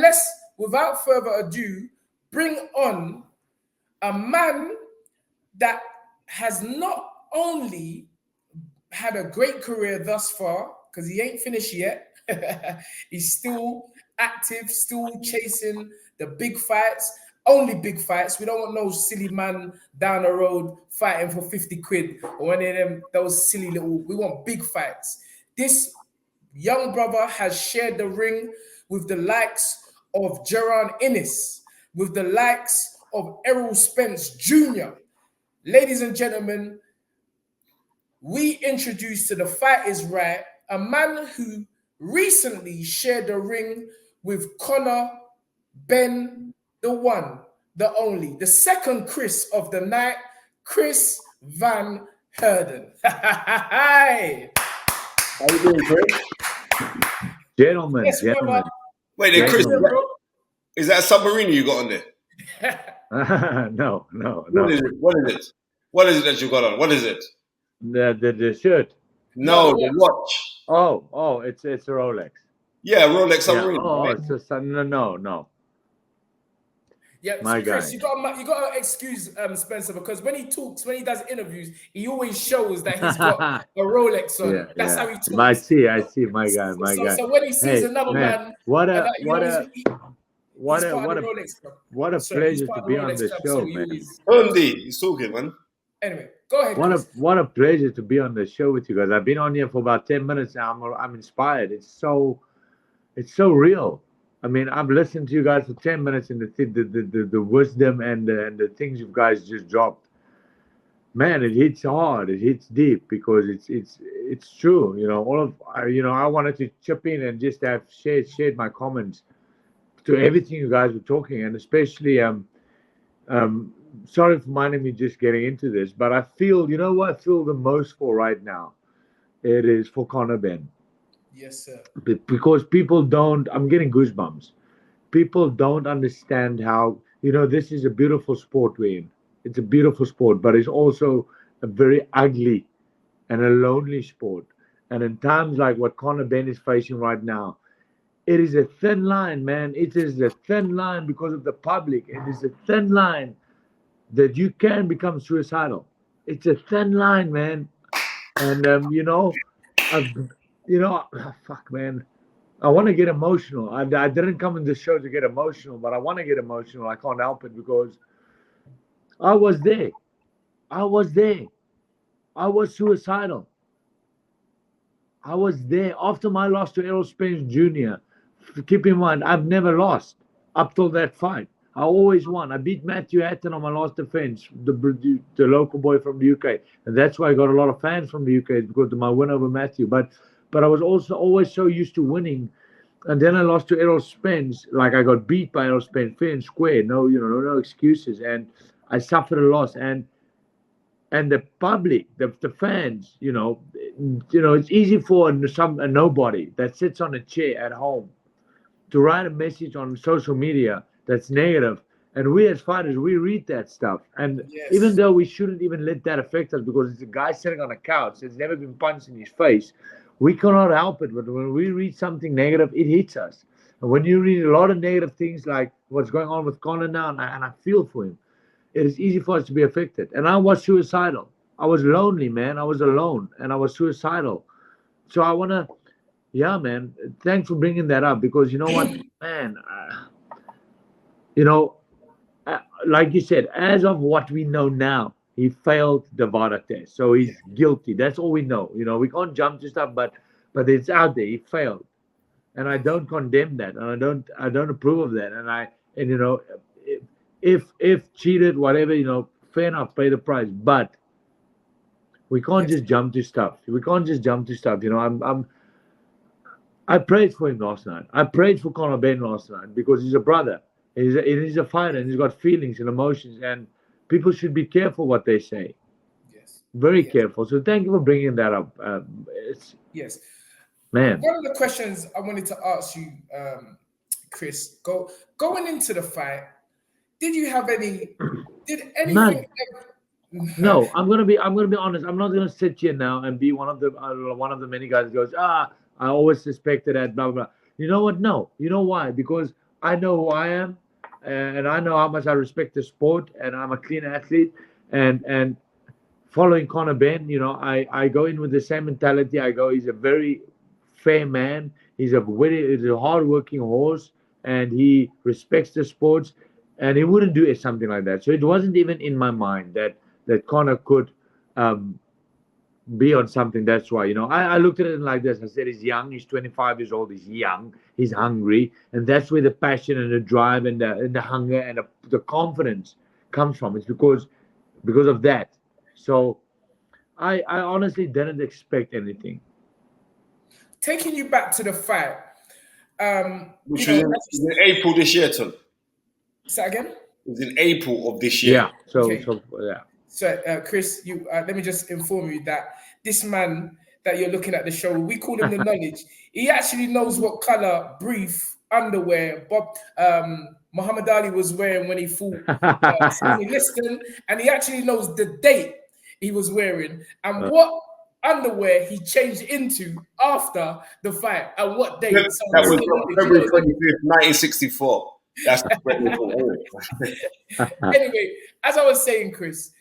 let's, without further ado, bring on a man that has not only had a great career thus far, because he ain't finished yet. He's still active, still chasing the big fights, only big fights. We don't want no silly man down the road fighting for 50 quid or any of them, those silly little, we want big fights. This young brother has shared the ring with the likes of Jaron Ennis, with the likes of Errol Spence Jr. Ladies and gentlemen, we introduce to The Fight Is Right a man who recently shared the ring with Conor Benn, the one, the only, the second Chris of the night, Chris Van Heerden. Hi. How you doing, Chris? Gentlemen, Yes, gentlemen. brother. Wait, then, Chris, Bro. is that a submarine you got on there? No. What is it? What is it? What is it that you got on? What is it? The shirt. No, No, the watch. Oh, it's a Rolex. Yeah, Rolex submarine. Yeah. Right? It's just no. Yeah, My Chris, guy. you got to excuse Spencer, because when he talks, when he does interviews, he always shows that he's got a Rolex on. Yeah, That's yeah. how he talks. I see, my guy. So when he sees Hey, another man, what he's a part of the Rolex club. what a Sorry, he's pleasure part to of the be on Rolex the club, show, so he man. always- Tunde, he's talking, man. Anyway, go ahead, Chris. What a pleasure to be on the show with you guys. I've been on here for about 10 minutes now. I'm inspired. It's so real. I mean, I've listened to you guys for 10 minutes, and the wisdom and the things you guys just dropped. Man, it hits hard. It hits deep, because it's true. You know, I wanted to chip in and just have shared my comments to everything you guys were talking, and especially sorry for minding me just getting into this, but I feel, you know what I feel the most for right now? It is for Conor Benn. Yes, sir. Because people don't, I'm getting goosebumps. People don't understand how, this is a beautiful sport we're in. It's a beautiful sport, but it's also a very ugly and a lonely sport. And in times like what Conor Benn is facing right now, it is a thin line, man. It is a thin line because of the public. It is a thin line that you can become suicidal. It's a thin line, man. And fuck, man. I want to get emotional. I didn't come in this show to get emotional, but I want to get emotional. I can't help it, because I was there. I was suicidal. I was there after my loss to Errol Spence Jr. Keep in mind, I've never lost up till that fight. I always won. I beat Matthew Hatton on my last defense, the local boy from the UK. And that's why I got a lot of fans from the UK, because of my win over Matthew. But I was also always so used to winning. And then I lost to Errol Spence. Like, I got beat by Errol Spence fair and square. No excuses. And I suffered a loss. And the public, the fans, it's easy for a nobody that sits on a chair at home to write a message on social media that's negative. And we as fighters, we read that stuff. And Yes. even though we shouldn't even let that affect us, because it's a guy sitting on a couch that's never been punched in his face, we cannot help it. But when we read something negative, it hits us. And when you read a lot of negative things like what's going on with Conor now, and I feel for him, it is easy for us to be affected. And I was suicidal. I was lonely, man. I was alone, and I was suicidal. So I want to, man, thanks for bringing that up, because you know what, man, like you said, as of what we know now, he failed the VADA test. So he's guilty. That's all we know. We can't jump to stuff, but it's out there. He failed. And I don't condemn that. And I don't approve of that. And if cheated, whatever, fair enough, pay the price. But we can't just jump to stuff. I prayed for him last night. I prayed for Conor Benn last night, because he's a brother. He's a fighter, and he's got feelings and emotions, and people should be careful what they say. Yes. Very careful. So thank you for bringing that up. Yes. Man. One of the questions I wanted to ask you, Chris, going into the fight, did anything? No, I'm gonna be honest. I'm not gonna sit here now and be one of the many guys who goes, I always suspected that, blah blah blah. You know what? No. You know why? Because I know who I am, and I know how much I respect the sport, and I'm a clean athlete, and following Conor Benn, I go in with the same mentality. I go, he's a very fair man. He's a hardworking horse, and he respects the sports, and he wouldn't do something like that. So it wasn't even in my mind that Conor could um, be on something. That's why, I looked at it like this. I said, he's young. He's 25 years old. He's young. He's hungry, and that's where the passion and the drive and the hunger and the confidence comes from. It's because of that. So I honestly didn't expect anything. Taking you back to the fight, Which was in April this year, Tom. say that again. It was in April of this Yeah. year. So Okay. yeah. So, Chris, you let me just inform you that this man that you're looking at the show, we call him the knowledge. He actually knows what color brief underwear Muhammad Ali was wearing when he fought Sonny Liston, and he actually knows the date he was wearing and what underwear he changed into after the fight and what date. That So was this is the knowledge, February 25th, 1964. That's Anyway, as I was saying, Chris,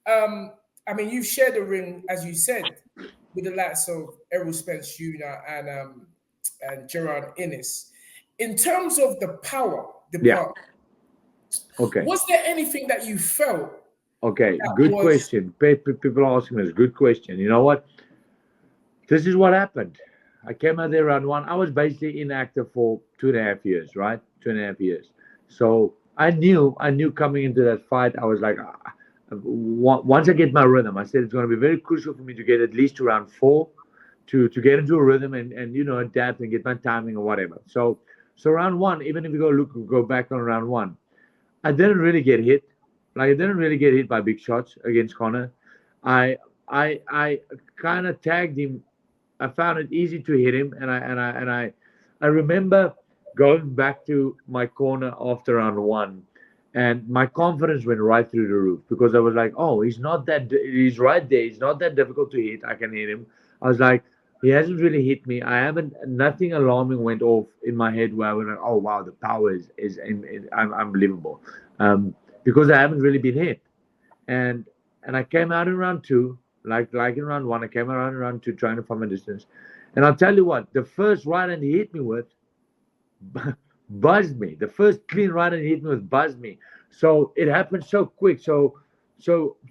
I mean, you've shared the ring, as you said, with the likes of Errol Spence Jr. and Gerard Innes. In terms of the power department, Okay. was there anything that you felt? Okay. Good question. People are asking us. Good question. You know what? This is what happened. I came out there round one. I was basically inactive for 2.5 years, right? 2.5 years. So I knew coming into that fight, I was like, once I get my rhythm, I said it's going to be very crucial for me to get at least to round 4 to get into a rhythm and adapt and get my timing or whatever. So round one, even if you go back on round one, I didn't really get hit. Like I didn't really get hit by big shots against Conor. I kind of tagged him. I found it easy to hit him, and I remember going back to my corner after round one, and my confidence went right through the roof because I was like, oh, he's right there. He's not that difficult to hit. I can hit him. I was like, he hasn't really hit me. Nothing alarming went off in my head where I went like, oh wow, the power is unbelievable, because I haven't really been hit, and I came out in round two, like in round one, I came out in round two trying to find my distance, and I'll tell you what, the first right hand he hit me with buzzed me. The first clean right hand he hit me with buzzed me. So it happened so quick. So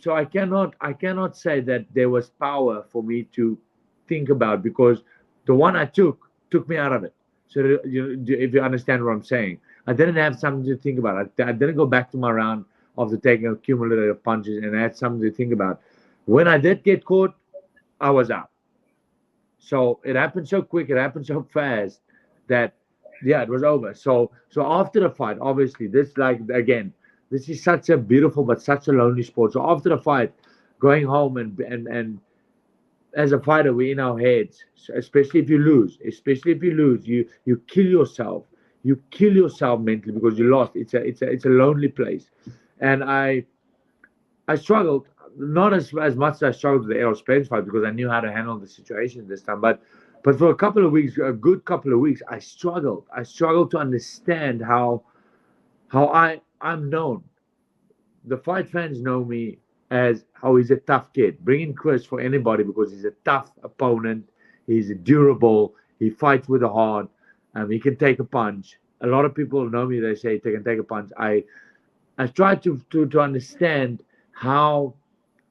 I cannot say that there was power for me to think about because the one I took me out of it. So if you understand what I'm saying, I didn't have something to think about. I didn't go back to my round after taking a cumulative punches, and I had something to think about. When I did get caught, I was out. So it happened so quick, it happened so fast that yeah, it was over. So after the fight, obviously, this is such a beautiful but such a lonely sport. So after the fight, going home and as a fighter, we're in our heads, especially if you lose. You kill yourself. You kill yourself mentally because you lost. It's a lonely place, and I struggled not as much as I struggled with the Errol Spence fight because I knew how to handle the situation this time, but for a couple of weeks, a good couple of weeks, I struggled. I struggled to understand how I'm known. The fight fans know me as how he's a tough kid. Bring in Chris for anybody because he's a tough opponent. He's durable. He fights with a heart. He can take a punch. A lot of people know me. They say they can take a punch. I tried to understand how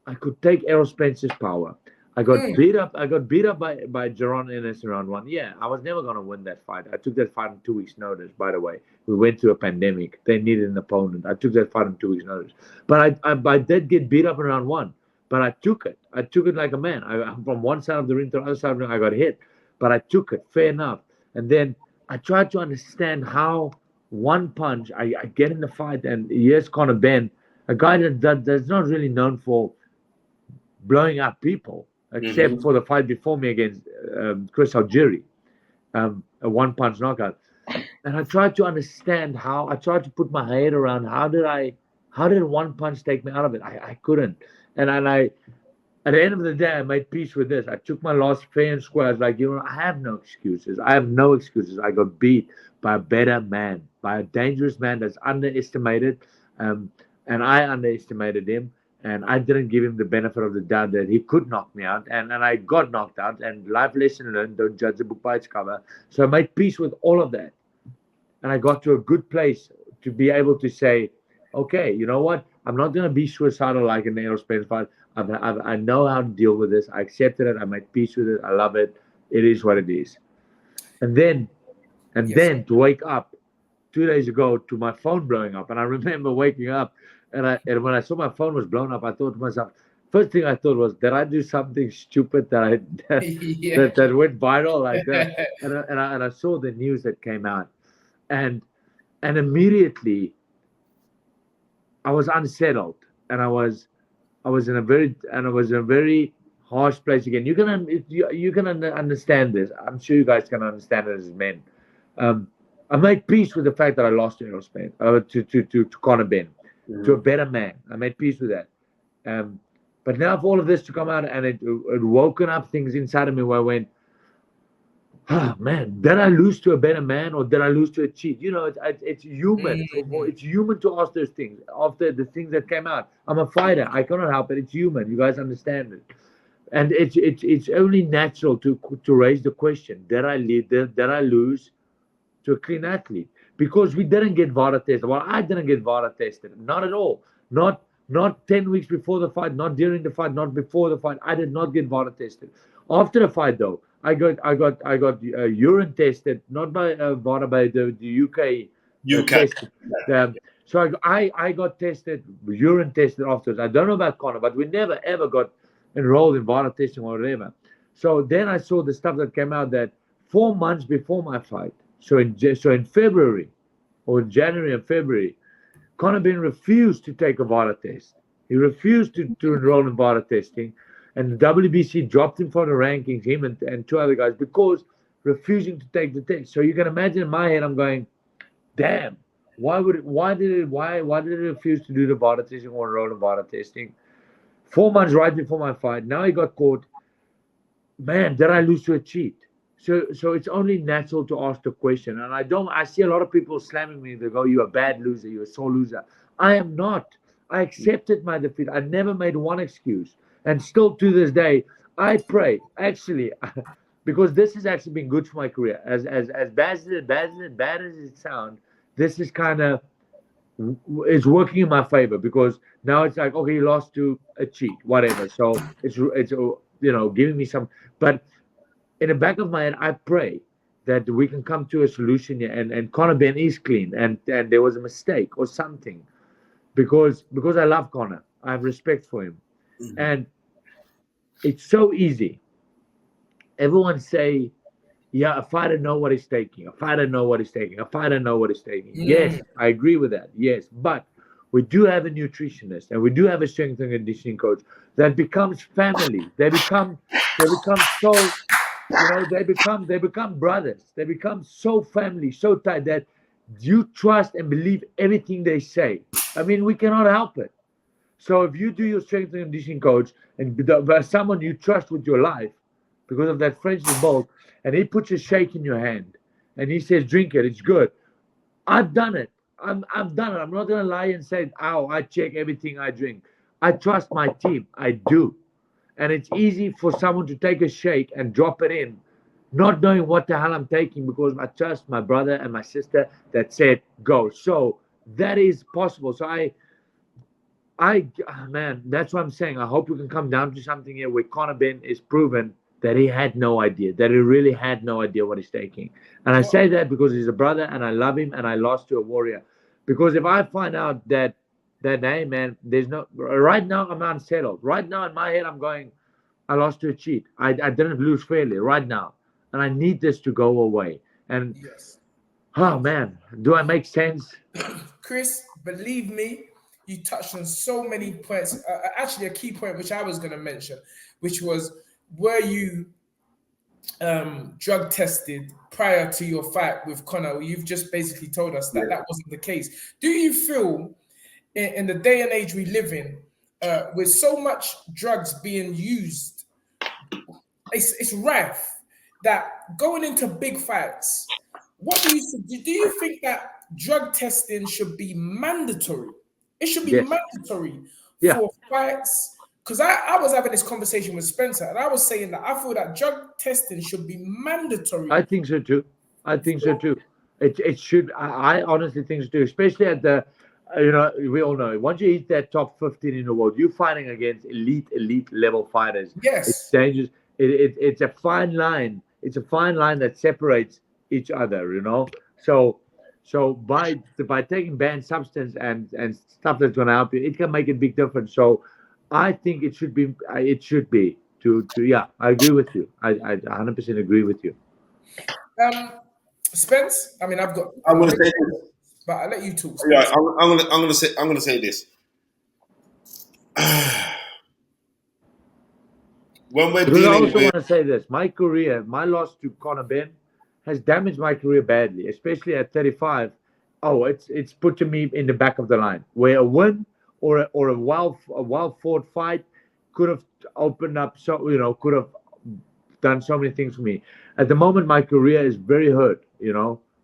I could take Errol Spence's power. I got beat up. I got beat up by Gerard Innes in round one. Yeah, I was never gonna win that fight. I took that fight on 2 weeks' notice. By the way, we went through a pandemic. They needed an opponent. I took that fight on 2 weeks' notice. But I did get beat up in round one. But I took it. I took it like a man. I'm from one side of the ring to the other side of the ring. I got hit, but I took it. Fair enough. And then I tried to understand how one punch. I get in the fight, and here's Conor Benn, a guy that's not really known for blowing up people, except for the fight before me against Chris Ajayi, a one-punch knockout. And I tried to understand I tried to put my head around how did one punch take me out of it? I couldn't. And I at the end of the day, I made peace with this. I took my loss fair and square. I was like, I have no excuses. I have no excuses. I got beat by a better man. by a dangerous man that's underestimated, and I underestimated him, and I didn't give him the benefit of the doubt that he could knock me out, and I got knocked out. And life lesson learned: don't judge a book by its cover. So I made peace with all of that, and I got to a good place to be able to say, okay, you know what? I'm not going to be suicidal like in the aerospace fight. I know how to deal with this. I accepted it. I made peace with it. I love it. It is what it is. And then to wake up 2 days ago to my phone blowing up, and I remember waking up, and when I saw my phone was blown up, I thought to myself, first thing I thought was, did I do something stupid that that went viral like that? And I saw the news that came out, and immediately I was unsettled, and I was in a very harsh place again. You can understand this. I'm sure you guys can understand it as men. I made peace with the fact that I lost to aerospace, to Conor Benn, to a better man. I made peace with that. But now for all of this to come out, and it woken up things inside of me where I went, oh man, did I lose to a better man or did I lose to a cheat? You know, it's human. It's human to ask those things after the things that came out. I'm a fighter. I cannot help it. It's human. You guys understand it. And it's only natural to raise the question: did I lose to a clean athlete? Because we didn't get VADA tested. Well, I didn't get VADA tested. Not at all. Not 10 weeks before the fight. Not during the fight. Not before the fight. I did not get VADA tested. After the fight, though, I got urine tested, not by VADA, by the UK. Tested. So I got tested, urine tested afterwards. I don't know about Conor, but we never ever got enrolled in VADA testing or whatever. So then I saw the stuff that came out that 4 months before my fight, so in February or January and February, Conor Benn refused to take a VADA test. He refused to enroll in VADA testing. And the WBC dropped him from the rankings, him and 2 other guys, because refusing to take the test. So you can imagine in my head, I'm going, damn, why did it refuse to do the VADA testing or enroll in VADA testing? 4 months right before my fight. Now he got caught. Man, did I lose to a cheat? So it's only natural to ask the question. And I see a lot of people slamming me. They go, you're a bad loser. You're a sore loser. I am not. I accepted my defeat. I never made one excuse. And still to this day, I pray, actually, because this has actually been good for my career. As bad as it sounds, this is kind of, it's working in my favor, because now it's like, okay, you lost to a cheat, whatever. So it's giving me some, but in the back of my head, I pray that we can come to a solution here, and Conor Benn is clean, and there was a mistake or something, because I love Conor. I have respect for him. And it's so easy. Everyone say, yeah, a fighter know what he's taking. A fighter know what he's taking. A fighter know what he's taking. Yes, I agree with that. Yes, but we do have a nutritionist, and we do have a strength and conditioning coach that becomes family. They become so, they become brothers. They become so family, so tight that you trust and believe everything they say. I mean, we cannot help it. So if you do your strength and conditioning coach and someone you trust with your life because of that friendship bond, and he puts a shake in your hand and he says, drink it, it's good. I've done it. I've done it. I'm not going to lie and say, I check everything I drink. I trust my team. I do. And it's easy for someone to take a shake and drop it in, not knowing what the hell I'm taking, because I trust my brother and my sister that said, go. So that is possible. So man, that's what I'm saying. I hope we can come down to something here where Conor Benn is proven that he had no idea, that he really had no idea what he's taking. And I say that because he's a brother and I love him and I lost to a warrior. Because if I find out that hey, man, right now I'm unsettled. Right now in my head, I'm going, I lost to a cheat. I didn't lose fairly right now. And I need this to go away. And, oh, man, do I make sense? Chris, believe me, you touched on so many points. Actually, a key point which I was going to mention, which was, were you drug tested prior to your fight with Conor? You've just basically told us that that wasn't the case. Do you feel in the day and age we live in, with so much drugs being used, it's rife that going into big fights, what do you think that drug testing should be mandatory. It should be Yes. mandatory Yeah. for fights. Because I was having this conversation with Spencer, and I was saying that I feel that drug testing should be mandatory. I think so too. It should. I honestly think so too. Especially at the, we all know once you hit that top 15 in the world, you're fighting against elite level fighters. Yes. It's dangerous. It's a fine line. It's a fine line that separates each other. So by taking banned substance and stuff that's going to help you, it can make a big difference. So I think it should be. Yeah, I agree with you. I 100% agree with you. Spence, I mean, I'm gonna say this. but I'll let you talk. Spence. Yeah, I'm gonna say this. When we're Because I dealing also with, want to say this: my loss to Conor Benn, has damaged my career badly, especially at 35. Oh, it's putting me in the back of the line. Where a win or a well fought fight could have opened up, could have done so many things for me. At the moment, my career is very hurt,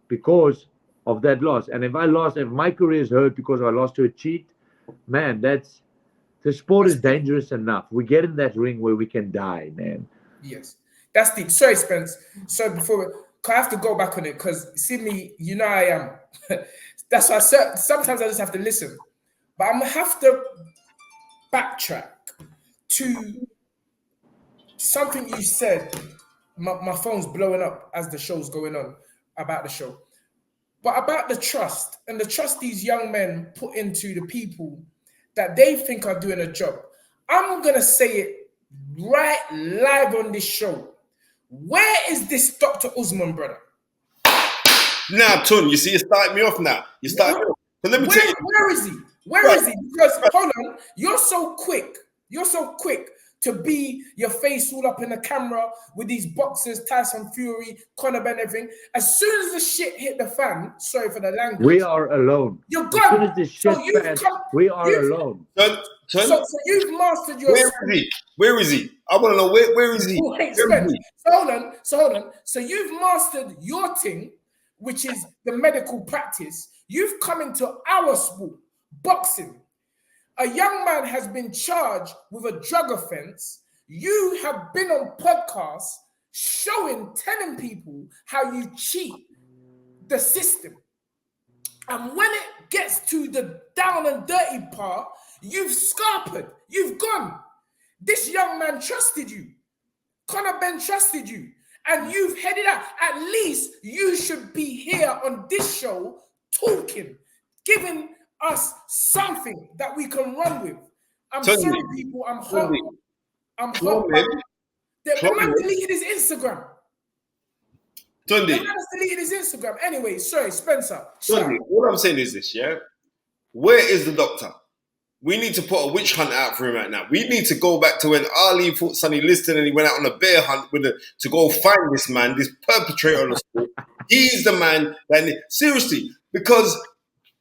because of that loss. And if my career is hurt because I lost to a cheat, man, the sport is dangerous enough. We get in that ring where we can die, man. Yes, that's deep. Sorry, Spence. So I have to go back on it because see me, I am. That's why sometimes I just have to listen. But I'm gonna have to backtrack to something you said. My phone's blowing up as the show's going on about the show. But about the trust and the trust these young men put into the people that they think are doing a job. I'm going to say it right live on this show. Where is this Dr. Usman, brother? now, Tun, you see, you started me off now. You started me off. But let me tell you. Where is he? Where is he? Because, hold on, you're so quick to be your face all up in the camera with these boxers, Tyson Fury, Conor Benn, everything. As soon as the shit hit the fan, sorry for the language. We are alone. You're gone. As soon as the shit we are alone. So you've mastered your... Where is he? I want to know where is he? Wait, Spence. So hold on. So you've mastered your thing, which is the medical practice. You've come into our sport, boxing. A young man has been charged with a drug offense. You have been on podcasts telling people how you cheat the system. And when it gets to the down and dirty part, you've scarpered, you've gone. This young man trusted you. Conor Benn trusted you. And you've headed out. At least you should be here on this show talking, giving us something that we can run with. I'm sorry, people. I'm hot. The man deleted his Instagram. Tunde. The man has deleted his Instagram. Anyway, sorry, Spencer. Tunde, what I'm saying is this, yeah? Where is the doctor? We need to put a witch hunt out for him right now. We need to go back to when Ali fought Sonny Liston and he went out on a bear hunt to go find this man, this perpetrator of the sport. He's the man seriously, because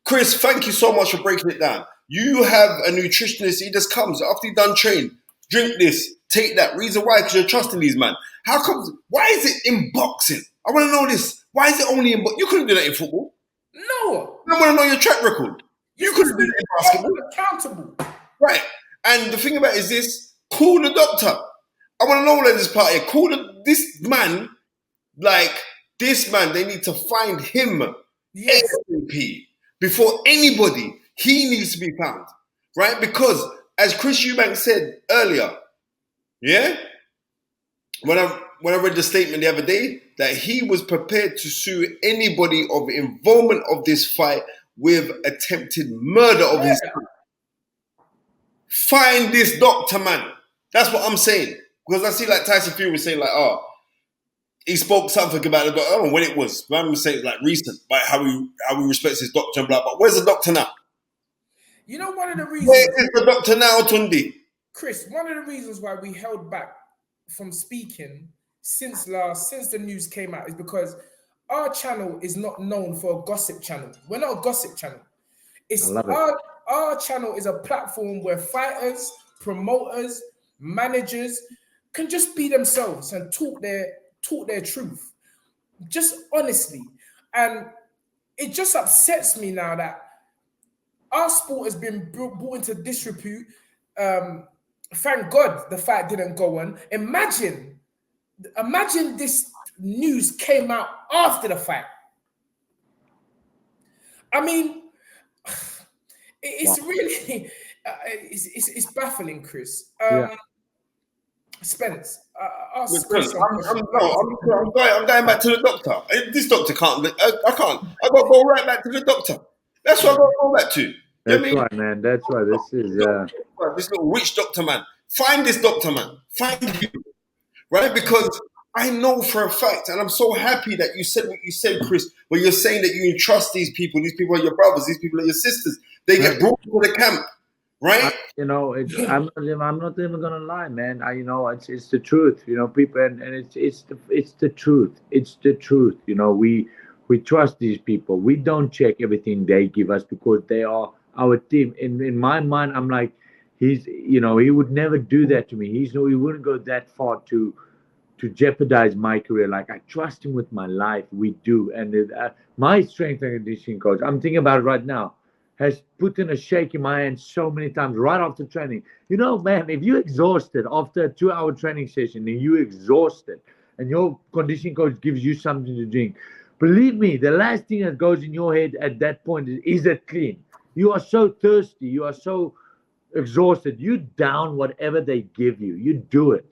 Chris, thank you so much for breaking it down. You have a nutritionist, he just comes after you've done training. Drink this, take that. Reason why? Because you're trusting these man. How come? Why is it in boxing? I want to know this. Why is it only in boxing? You couldn't do that in football. No. I want to know your track record. You couldn't do that in basketball. Accountable. Right. And the thing about it is this, call the doctor. I want to know what this part here. Call this man, they need to find him. Yes. ASAP. Before anybody, he needs to be found, right? Because as Chris Eubank said earlier, yeah, when I read the statement the other day, that he was prepared to sue anybody of involvement of this fight with attempted murder of his son. Find this doctor, man. That's what I'm saying. Because I see Tyson Fury was saying he spoke something about the doctor. I don't know when it was. I'm saying recent, how he respects his doctor and blah, blah. Where's the doctor now? You know, one of the reasons... Where is the doctor now, Tunde? Chris, one of the reasons why we held back from speaking since the news came out is because our channel is not known for a gossip channel. We're not a gossip channel. Our channel is a platform where fighters, promoters, managers can just be themselves and talk their truth, just honestly. And it just upsets me now that our sport has been brought into disrepute. Thank God the fight didn't go on. Imagine this news came out after the fight. I mean, it's really it's baffling, Chris. Spence, ask Chris some questions. I'm going back to the doctor. This doctor can't. I can't. I got to go right back to the doctor. That's what I got to go back to. That's right, man. That's right. This is this little witch doctor, man. Find this doctor, man. Find him, right? Because I know for a fact, and I'm so happy that you said what you said, Chris, where you're saying that you entrust these people. These people are your brothers. These people are your sisters. They get brought to the camp. Right, I'm not even gonna lie, man. It's the truth, people, and it's the truth. It's the truth. We trust these people. We don't check everything they give us because they are our team. In my mind, I'm like, he would never do that to me. He wouldn't go that far to jeopardize my career. Like, I trust him with my life. We do, and my strength and conditioning coach, I'm thinking about it right now, has put in a shake in my hand so many times right after training. Man, if you're exhausted after a 2-hour training session and you're exhausted and your conditioning coach gives you something to drink, believe me, the last thing that goes in your head at that point is it clean? You are so thirsty. You are so exhausted. You down whatever they give you. You do it.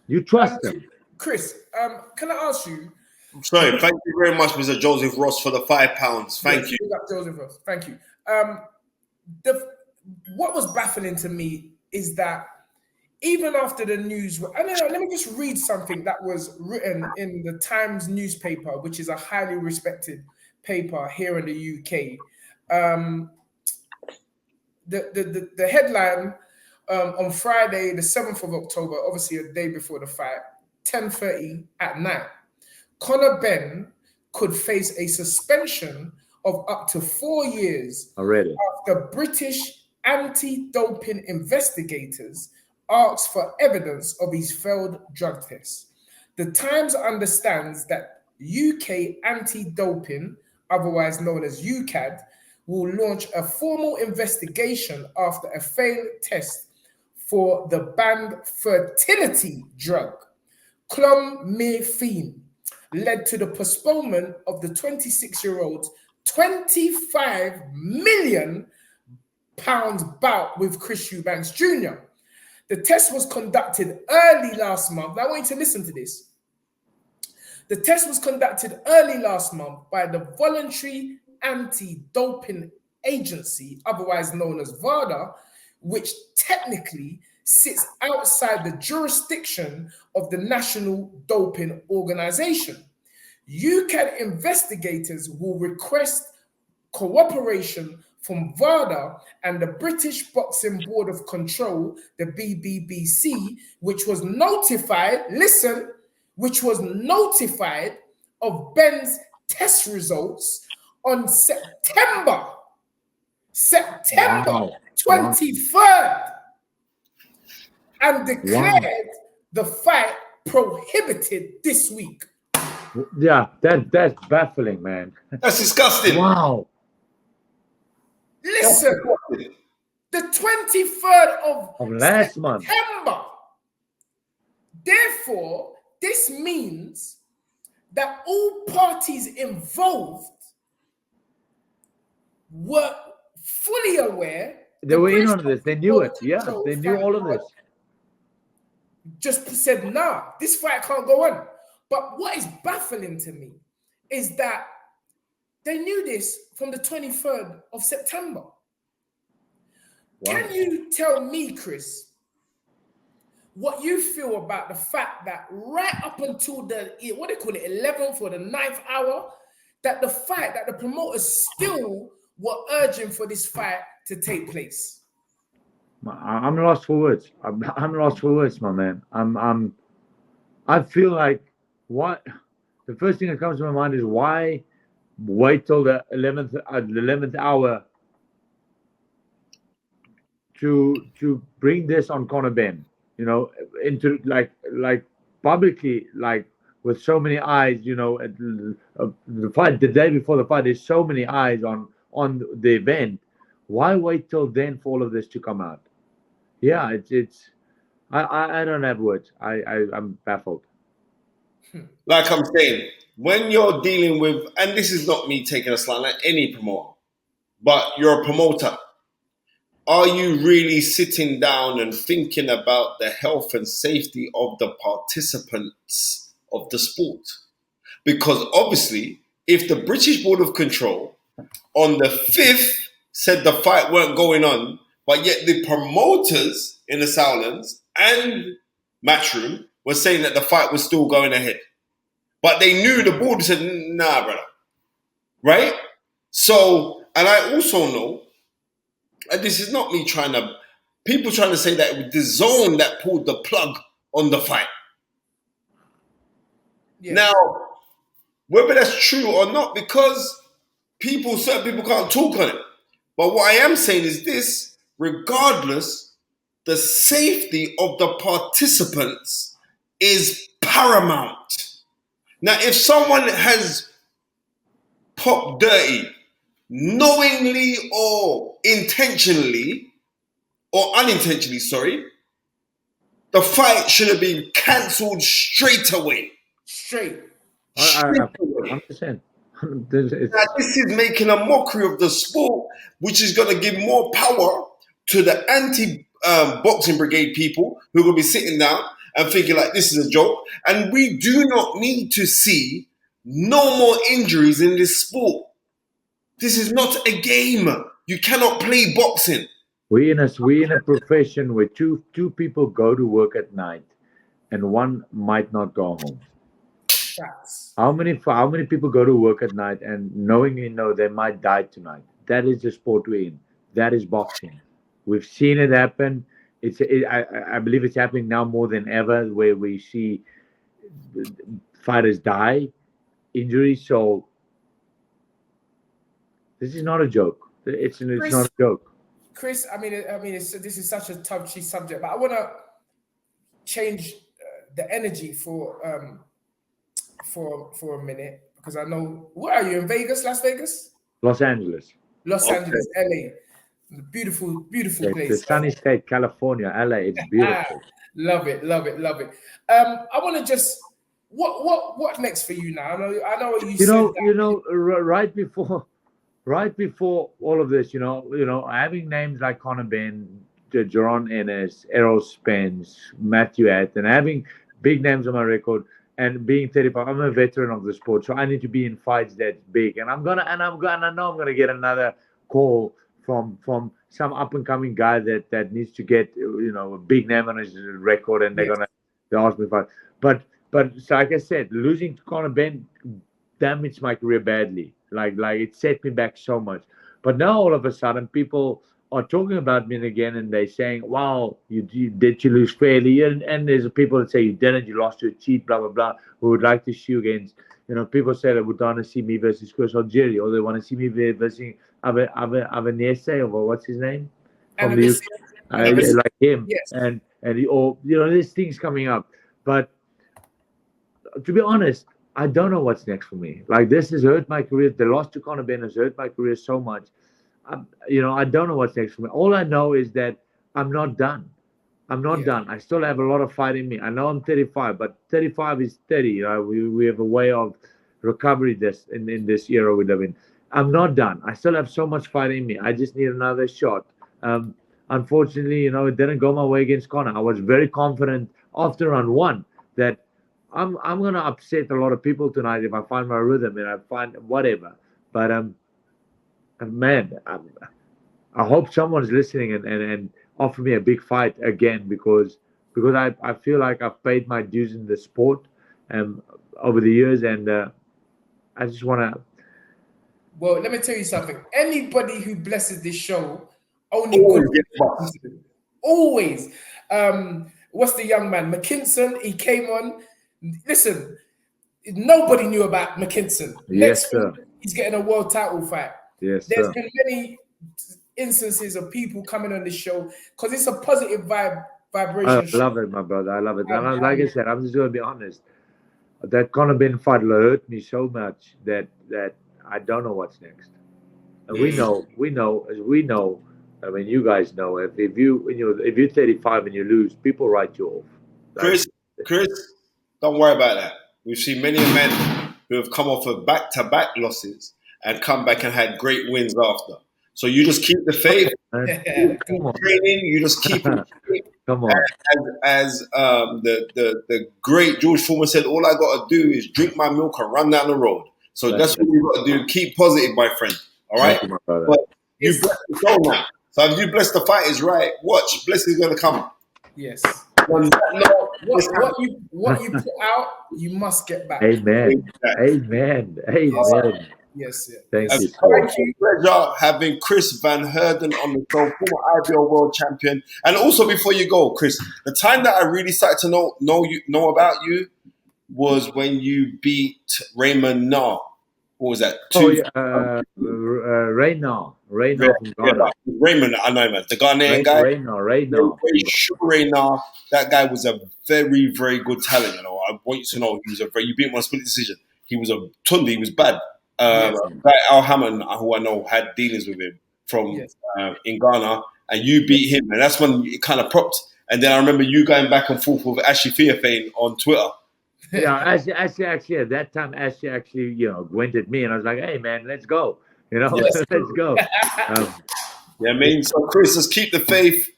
You trust them. Chris, can I ask you? Sorry, thank you very much, Mr. Joseph Ross, for the £5. Thank you. Joseph Ross. Thank you. What was baffling to me is that even after the news, let me just read something that was written in the Times newspaper, which is a highly respected paper here in the UK. The headline on Friday, the 7th of October, obviously a day before the fight, 10:30 at night. Conor Benn could face a suspension of up to 4 years after British anti-doping investigators asked for evidence of his failed drug test. The Times understands that UK anti-doping, otherwise known as UKAD, will launch a formal investigation after a failed test for the banned fertility drug, clomifene, led to the postponement of the 26-year-old's £25 million bout with Chris Eubanks Jr. The test was conducted early last month. Now, I want you to listen to this. The test was conducted early last month by the Voluntary Anti-Doping Agency, otherwise known as VADA, which technically sits outside the jurisdiction of the National Doping Organization. UKAD investigators will request cooperation from VADA and the British Boxing Board of Control, the BBBC, which was notified of Benn's test results on September 23rd, and declared the fight prohibited this week. Yeah, that's baffling, man. That's disgusting. Wow. Listen, the 23rd of last month. September. Therefore, this means that all parties involved were fully aware. They were in on this. They knew it. Yeah, they knew all of this. Just said, nah, this fight can't go on. But what is baffling to me is that they knew this from the 23rd of September. Wow. Can you tell me, Chris, what you feel about the fact that right up until the, 11th or the 9th hour, that the promoters still were urging for this fight to take place? I'm lost for words. I'm lost for words, my man. I feel like the first thing that comes to my mind is why wait till the 11th hour to bring this on Conor Benn, into like publicly, like with so many eyes. At the fight, the day before the fight, there's so many eyes on the event. Why wait till then for all of this to come out? Yeah, it's. I don't have words. I'm baffled. Like I'm saying, when you're dealing with, and this is not me taking a slant at any promoter, but you're a promoter. Are you really sitting down and thinking about the health and safety of the participants of the sport? Because obviously, if the British Board of Control on the 5th said the fight weren't going on, but yet the promoters in the Southlands and Matchroom were saying that the fight was still going ahead. But they knew the board said, nah, brother. Right? So, and I also know, and this is not me people trying to say that it was the zone that pulled the plug on the fight. Yeah. Now, whether that's true or not, because certain people can't talk on it. But what I am saying is this, regardless, the safety of the participants is paramount. Now, if someone has popped dirty, knowingly or intentionally, or unintentionally, the fight should have been cancelled straight away. Straight away. 100%. Now, this is making a mockery of the sport, which is going to give more power to the anti-boxing brigade people who are going to be sitting down and thinking like this is a joke. And we do not need to see no more injuries in this sport. This is not a game. You cannot play boxing. We're in a profession where two people go to work at night, and one might not go home. That's... How many people go to work at night and knowingly know they might die tonight? That is the sport we're in. That is boxing. We've seen it happen. I believe it's happening now more than ever, where we see fighters die, injuries. So this is not a joke. It's not a joke. Chris, this is such a touchy subject, but I want to change the energy for a minute, because I know, where are you, in Vegas, Las Vegas? Los Angeles, LA. Beautiful place. The sunny state, California, LA. It's beautiful. Love it. I want to just what next for you now? I know what you said. Right before all of this, having names like Conor Benn, Jaron Ennis, Errol Spence, Matthew Heerden, having big names on my record, and being 35, I'm a veteran of the sport, so I need to be in fights that's big. And I know I'm gonna get another call from some up and coming guy that needs to get a big name on his record, and they ask me to fight. But so like I said, losing to Conor Benn damaged my career badly. Like it set me back so much. But now all of a sudden people are talking about me again, and they're saying, wow, you lose fairly? And there's people that say you didn't, you lost to a cheat, blah, blah, blah, who would like to see you against. People say they would want to see me versus Chris Algieri, or they want to see me versus Avanese, or what's his name? From the UK. Like him. Yes. And there's things coming up. But to be honest, I don't know what's next for me. Like, this has hurt my career. The loss to Conor Benn has hurt my career so much. I don't know what's next for me. All I know is that I'm not done. I'm not done. I still have a lot of fight in me. I know I'm 35, but 35 is 30. We have a way of recovery in this era we live in. I'm not done. I still have so much fight in me. I just need another shot. Unfortunately, it didn't go my way against Conor. I was very confident after round one that I'm gonna upset a lot of people tonight if I find my rhythm and I find whatever. But man, I hope someone's listening and offer me a big fight again, because I feel like I've paid my dues in the sport over the years, and I just want to. Well, let me tell you something. Anybody who blesses this show, only good. Always. What's the young man? McKinson, he came on. Listen, nobody knew about McKinson. Yes, sir. He's getting a world title fight. Yes, There's been many instances of people coming on the show because it's a positive vibration. I love it, my brother. I love it. And like I said, I'm just going to be honest. That Conor Benn fight hurt me so much that I don't know what's next. And we know. I mean, you guys know if you're 35 and you lose, people write you off. Like, Chris, Chris, don't worry about that. We've seen many men who have come off of back-to-back losses and come back and had great wins after. So you just keep the faith, man, come on, training. You just keep it. come on. As the great George Foreman said, all I got to do is drink my milk and run down the road. So that's what you got to do. Keep positive, my friend. All right. Thank you, my brother. But you bless the soul now. So if you bless the fighters right, watch blessings going to come. Yes. On that note, What you put out, you must get back. Amen. Amen. Amen. Yes, yeah. Thank Yes. you. Thank you. Pleasure having Chris Van Heerden on the show, former IBO world champion. And also, before you go, Chris, the time that I really started to know about you was when you beat Raymond Na. What was that? Rayna from Ghana. Raymond, I know, man. The Ghanaian guy. Rayna. Rayna. That guy was a very, very good talent. You know, I want you to know you beat him on a split decision. He was a Tunde. He was bad. Guy Al Hammond, who I know had dealings with him from in Ghana, and you beat him, and that's when it kind of propped. And then I remember you going back and forth with Ashley Fearon on Twitter. Yeah, actually, at that time, Ashley actually, went at me, and I was like, "Hey, man, let's go, let's go." Yeah, I mean, so Chris, just keep the faith.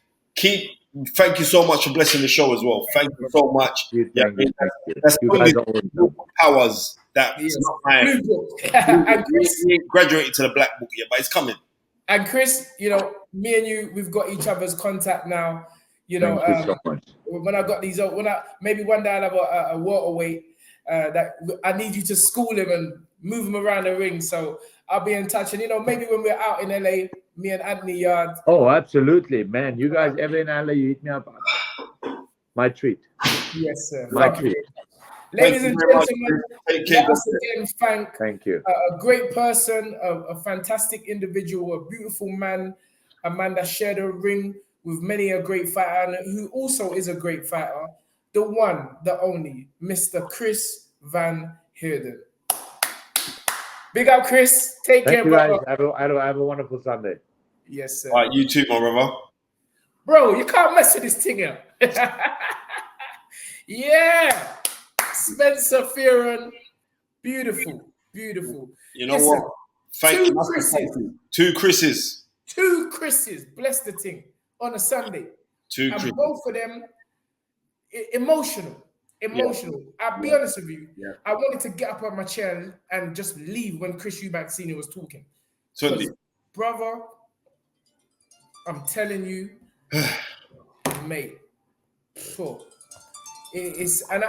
Thank you so much for blessing the show as well. Thank you so much. Thank you. That's You only guys are awesome. powers that And Chris, he ain't graduated to the black book yet, but it's coming. And Chris, me and you, we've got each other's contact now. Thank you so much. When I got these, maybe one day I'll have a welterweight that I need you to school him and move him around the ring. So I'll be in touch. And maybe when we're out in LA, me and Anthony Yard. Oh, absolutely, man. You guys ever in LA, you hit me up. My treat. Yes, sir. My treat. Ladies and gentlemen, let us again thank you. A great person, a fantastic individual, a beautiful man, a man that shared a ring with many a great fighter, and who also is a great fighter, the one, the only, Mr. Chris Van Heerden. Big up, Chris. Take care, brother. Have a wonderful Sunday. Yes, sir. All right, you too, my brother. Bro, you can't mess with this thing up. Yeah. Spencer Fearon. Beautiful. Beautiful. You know what? Thank you. Two Chris's. Two Chris's. Bless the thing. On a Sunday. Two and Chris's. Both of them emotional. Emotional. Yeah. I'll be honest with you. Yeah. I wanted to get up on my chair and just leave when Chris Eubank Sr. was talking. Brother, I'm telling you, mate. It's and